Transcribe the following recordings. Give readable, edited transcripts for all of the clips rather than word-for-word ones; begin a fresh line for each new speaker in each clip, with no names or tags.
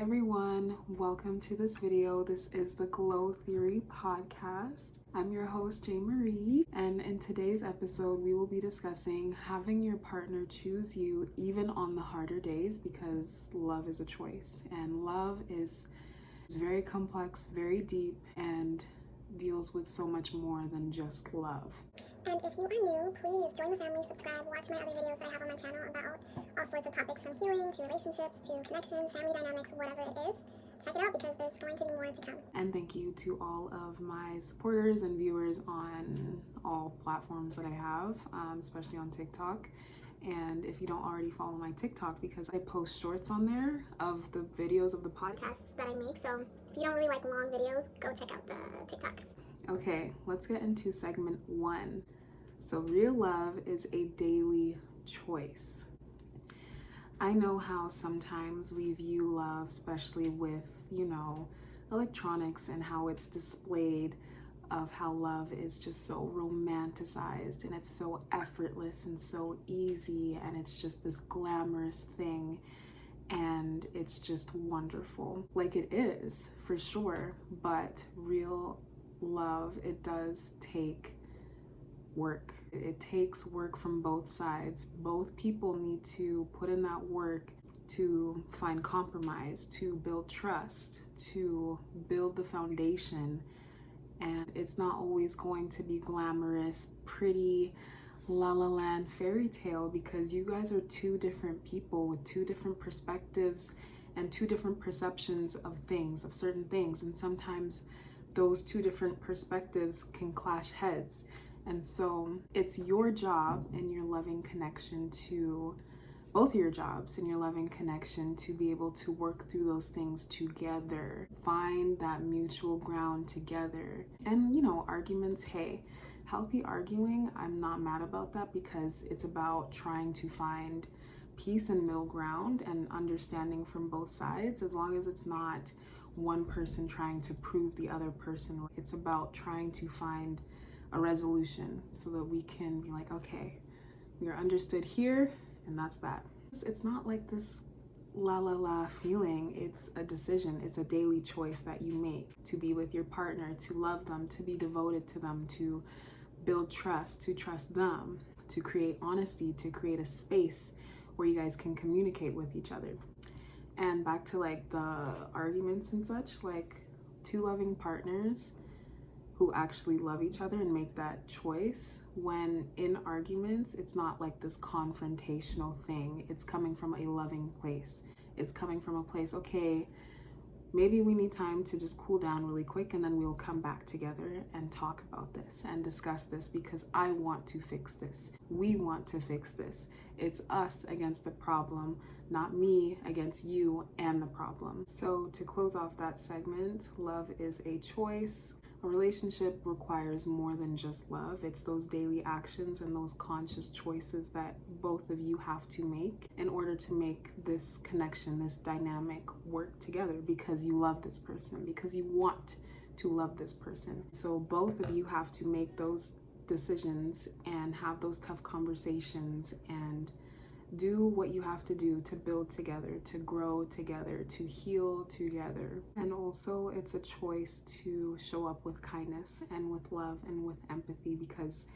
everyone, welcome to this video. This is the Glow Theory podcast. I'm your host, Jay Marie, and in today's episode, we will be discussing having your partner choose you even on the harder days, because love is a choice, and love is very complex, very deep, and deals with so much more than just love.
And if you are new, please join the family, subscribe, watch my other videos that I have on my channel about all sorts of topics, from healing to relationships to connections, family dynamics, whatever it is. Check it out because there's going to be more to come.
And thank you to all of my supporters and viewers on all platforms that I have, especially on TikTok. And if you don't already follow my TikTok, because I post shorts on there of the videos of the
Podcasts that I make, so if you don't really like long videos, go check out the TikTok.
Okay, let's get into segment 1. So real love is a daily choice. I know how sometimes we view love, especially with, electronics, and how it's displayed, of how love is just so romanticized and it's so effortless and so easy, and it's just this glamorous thing, and it's just wonderful. Like, it is, for sure, but real love, it does take work. It takes work from both sides. Both people need to put in that work to find compromise, to build trust, to build the foundation. And it's not always going to be glamorous, pretty, la la land fairy tale, because you guys are two different people with two different perspectives and two different perceptions of things, of certain things. And sometimes those two different perspectives can clash heads. And so it's your job and your loving connection to, both your jobs and your loving connection, to be able to work through those things together, find that mutual ground together. And arguments, hey, healthy arguing, I'm not mad about that, because it's about trying to find peace and middle ground and understanding from both sides, as long as it's not one person trying to prove the other person. It's about trying to find a resolution so that we can be like, okay, we are understood here, and that's that. It's not like this la la la feeling. It's a decision. It's a daily choice that you make to be with your partner, to love them, to be devoted to them, to build trust, to trust them, to create honesty, to create a space where you guys can communicate with each other. And back to like the arguments and such, like two loving partners who actually love each other and make that choice, when in arguments, it's not like this confrontational thing. It's coming from a loving place. It's coming from a place, okay, maybe we need time to just cool down really quick, and then we'll come back together and talk about this and discuss this, because I want to fix this. We want to fix this. It's us against the problem, not me against you and the problem. So to close off that segment, love is a choice. A relationship requires more than just love. It's those daily actions and those conscious choices that both of you have to make in order to make this connection, this dynamic, work together, because you love this person, because you want to love this person. So both of you have to make those decisions and have those tough conversations and do what you have to do to build together, to grow together, to heal together. And also, it's a choice to show up with kindness and with love and with empathy, because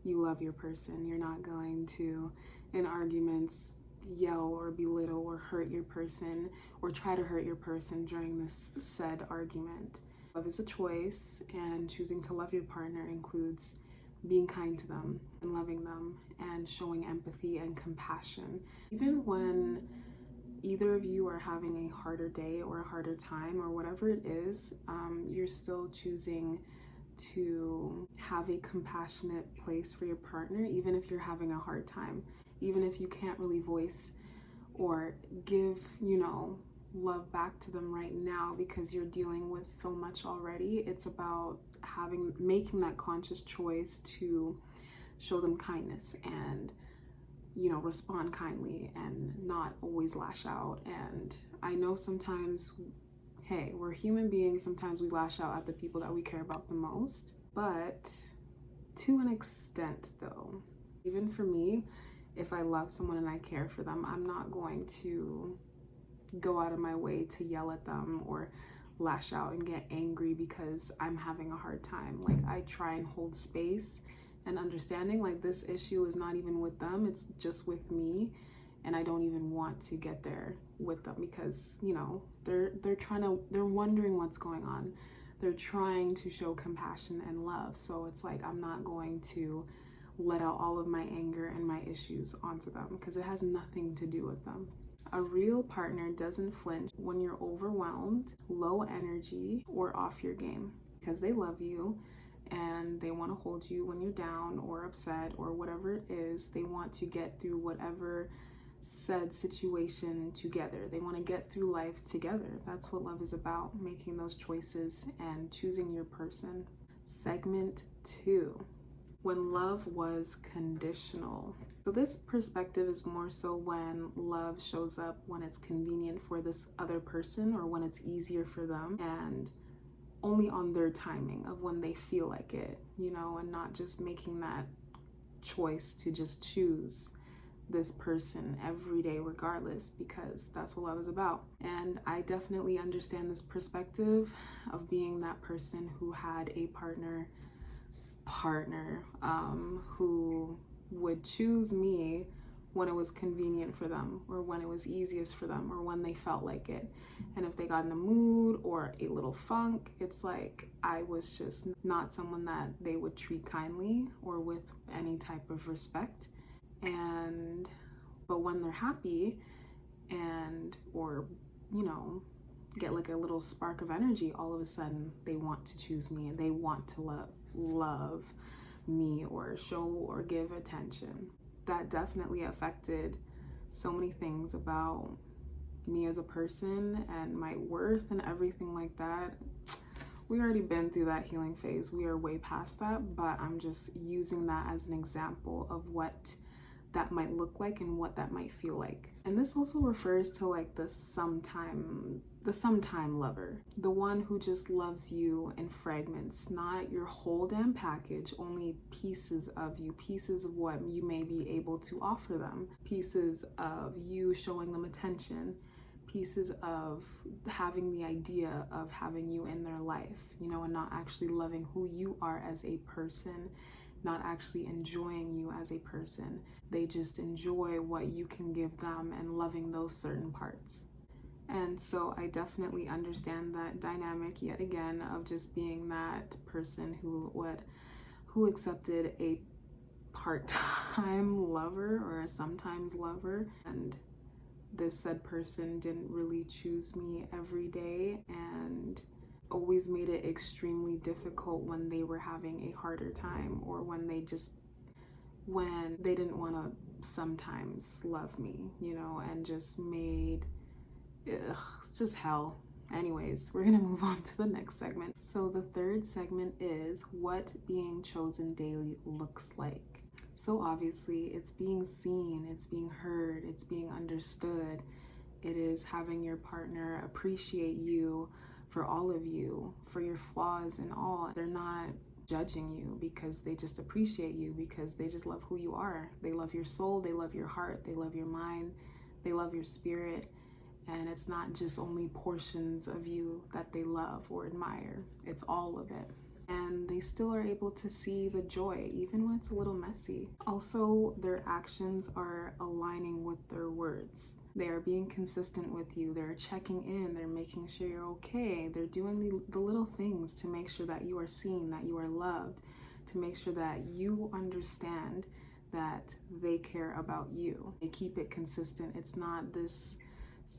you love your person. You're not going to, in arguments, yell or belittle or hurt your person, or try to hurt your person during this said argument. Love is a choice, and choosing to love your partner includes being kind to them and loving them and showing empathy and compassion. Even when either of you are having a harder day or a harder time or whatever it is, you're still choosing to have a compassionate place for your partner, even if you're having a hard time, even if you can't really voice or give, love back to them right now because you're dealing with so much already. It's about making that conscious choice to show them kindness and respond kindly and not always lash out. And I know sometimes, hey, we're human beings, sometimes we lash out at the people that we care about the most, but to an extent though. Even for me, if I love someone and I care for them, I'm not going to go out of my way to yell at them or lash out and get angry because I'm having a hard time. Like, I try and hold space and understanding, like, this issue is not even with them, it's just with me, and I don't even want to get there with them because, you know, they're wondering what's going on. They're trying to show compassion and love. So it's like, I'm not going to let out all of my anger and my issues onto them because it has nothing to do with them. A real partner doesn't flinch when you're overwhelmed, low energy, or off your game, because they love you and they want to hold you when you're down or upset or whatever it is. They want to get through whatever said situation together. They want to get through life together. That's what love is about, making those choices and choosing your person. Segment 2. When love was conditional. So this perspective is more so when love shows up when it's convenient for this other person or when it's easier for them and only on their timing of when they feel like it, you know, and not just making that choice to just choose this person every day regardless, because that's what love is about. And I definitely understand this perspective of being that person who had a partner who would choose me when it was convenient for them or when it was easiest for them or when they felt like it. And if they got in a mood or a little funk, it's like I was just not someone that they would treat kindly or with any type of respect. But when they're happy and, or, you know, get like a little spark of energy, all of a sudden they want to choose me and they want to love me or show or give attention. That definitely affected so many things about me as a person and my worth and everything like that. We already been through that healing phase. We are way past that, but I'm just using that as an example of what that might look like and what that might feel like. And this also refers to like the sometime lover, the one who just loves you in fragments, not your whole damn package, only pieces of you, pieces of what you may be able to offer them, pieces of you showing them attention, pieces of having the idea of having you in their life, you know, and not actually loving who you are as a person, not actually enjoying you as a person. They just enjoy what you can give them and loving those certain parts. And so I definitely understand that dynamic yet again of just being that person who accepted a part-time lover or a sometimes lover, and this said person didn't really choose me every day and always made it extremely difficult when they were having a harder time or when they didn't want to sometimes love me, you know, and just made just hell. Anyways, we're gonna move on to the next segment. So the third segment is what being chosen daily looks like. So obviously it's being seen, it's being heard, it's being understood. It is having your partner appreciate you for all of you, for your flaws and all. They're not judging you because they just appreciate you, because they just love who you are. They love your soul, they love your heart, they love your mind, they love your spirit. And it's not just only portions of you that they love or admire, it's all of it. And they still are able to see the joy, even when it's a little messy. Also, their actions are aligning with their words. They are being consistent with you. They're checking in. They're making sure you're okay. They're doing the little things to make sure that you are seen, that you are loved, to make sure that you understand that they care about you. They keep it consistent. It's not this,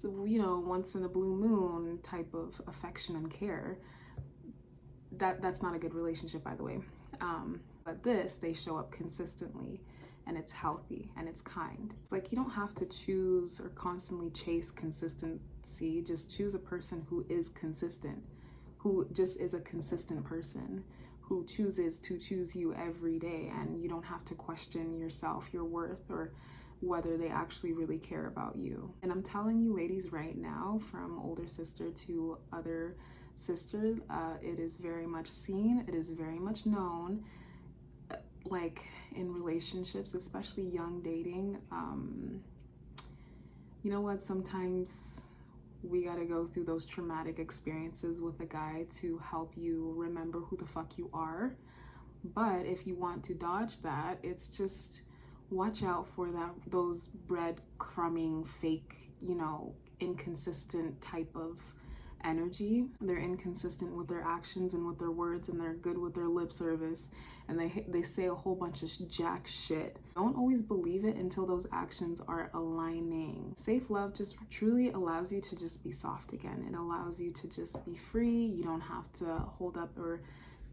you know, once in a blue moon type of affection and care. That's not a good relationship, by the way. But this, they show up consistently, and it's healthy and it's kind. Like, you don't have to choose or constantly chase consistency. Just choose a person who is consistent, who just is a consistent person, who chooses to choose you every day, and you don't have to question yourself, your worth, or whether they actually really care about you. And I'm telling you, ladies, right now, from older sister to other sister, it is very much seen, it is very much known, like in relationships, especially young dating. You know what, sometimes we gotta go through those traumatic experiences with a guy to help you remember who the fuck you are. But if you want to dodge that, it's just watch out for those breadcrumbing, fake, inconsistent type of energy. They're inconsistent with their actions and with their words, and they're good with their lip service, and they say a whole bunch of jack shit. Don't always believe it until those actions are aligning. Safe love just truly allows you to just be soft again. It allows you to just be free. You don't have to hold up or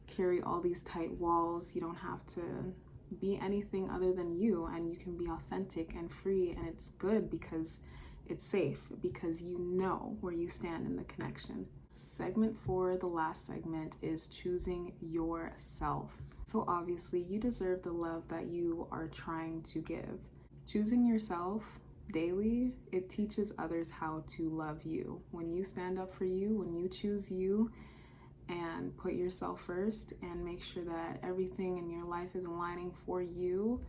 carry all these tight walls. You don't have to be anything other than you, and you can be authentic and free, and it's good because it's safe, because you know where you stand in the connection. Segment 4, the last segment, is choosing yourself. So obviously you deserve the love that you are trying to give. Choosing yourself daily, it teaches others how to love you. When you stand up for you, when you choose you and put yourself first and make sure that everything in your life is aligning for you,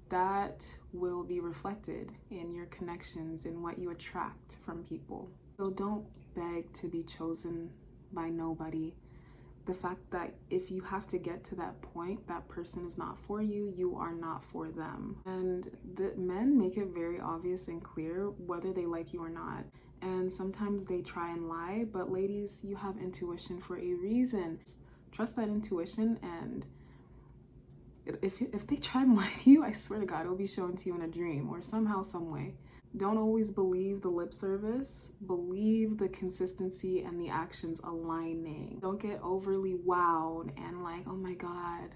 that will be reflected in your connections, in what you attract from people. So don't beg to be chosen by nobody. The fact that if you have to get to that point, that person is not for you, you are not for them. And the men make it very obvious and clear whether they like you or not. And sometimes they try and lie, but ladies, you have intuition for a reason. Trust that intuition, and if they try and lie to you, I swear to God, it'll be shown to you in a dream or somehow, some way. Don't always believe the lip service. Believe the consistency and the actions aligning. Don't get overly wowed and like, oh my God,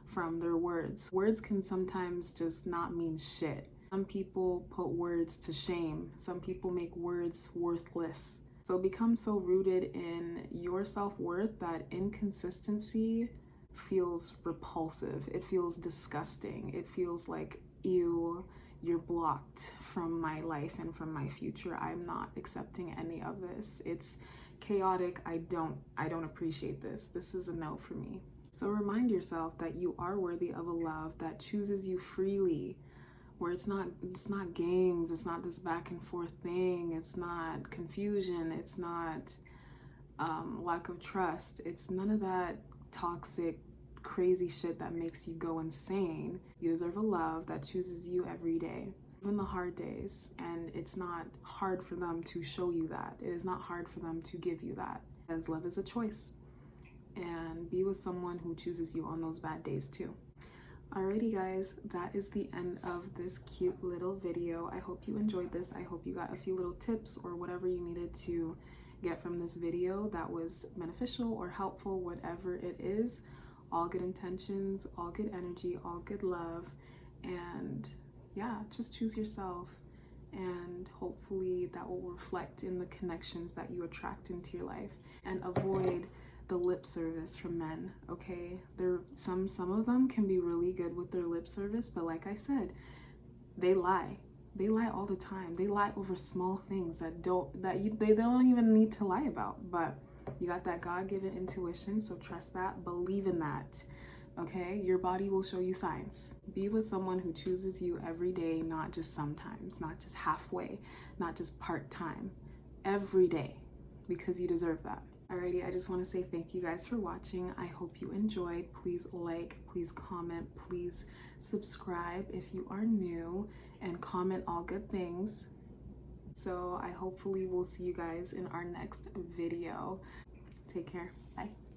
from their words. Words can sometimes just not mean shit. Some people put words to shame. Some people make words worthless. So become so rooted in your self-worth that inconsistency feels repulsive. It feels disgusting. It feels like, ew, you're blocked from my life and from my future. I'm not accepting any of this. It's chaotic. I don't appreciate this. This is a no for me. So remind yourself that you are worthy of a love that chooses you freely, where it's not games, it's not this back and forth thing, it's not confusion, it's not lack of trust, it's none of that toxic, crazy shit that makes you go insane. You deserve a love that chooses you every day, even the hard days, and it's not hard for them to show you that. It is not hard for them to give you that, as love is a choice. And be with someone who chooses you on those bad days too. Alrighty guys, that is the end of this cute little video. I hope you enjoyed this. I hope you got a few little tips or whatever you needed to get from this video that was beneficial or helpful, whatever it is. All good intentions, all good energy, all good love. And yeah, just choose yourself, and hopefully that will reflect in the connections that you attract into your life. And avoid the lip service from men, okay? Some of them can be really good with their lip service, but like I said, they lie. They lie all the time. They lie over small things they don't even need to lie about. But you got that God-given intuition, so trust that, believe in that, okay? Your body will show you signs. Be with someone who chooses you every day, not just sometimes, not just halfway, not just part-time, every day, because you deserve that. Alrighty, I just want to say thank you guys for watching. I hope you enjoyed. Please like, please comment, please subscribe if you are new, and comment all good things. So I hopefully will see you guys in our next video. Take care. Bye.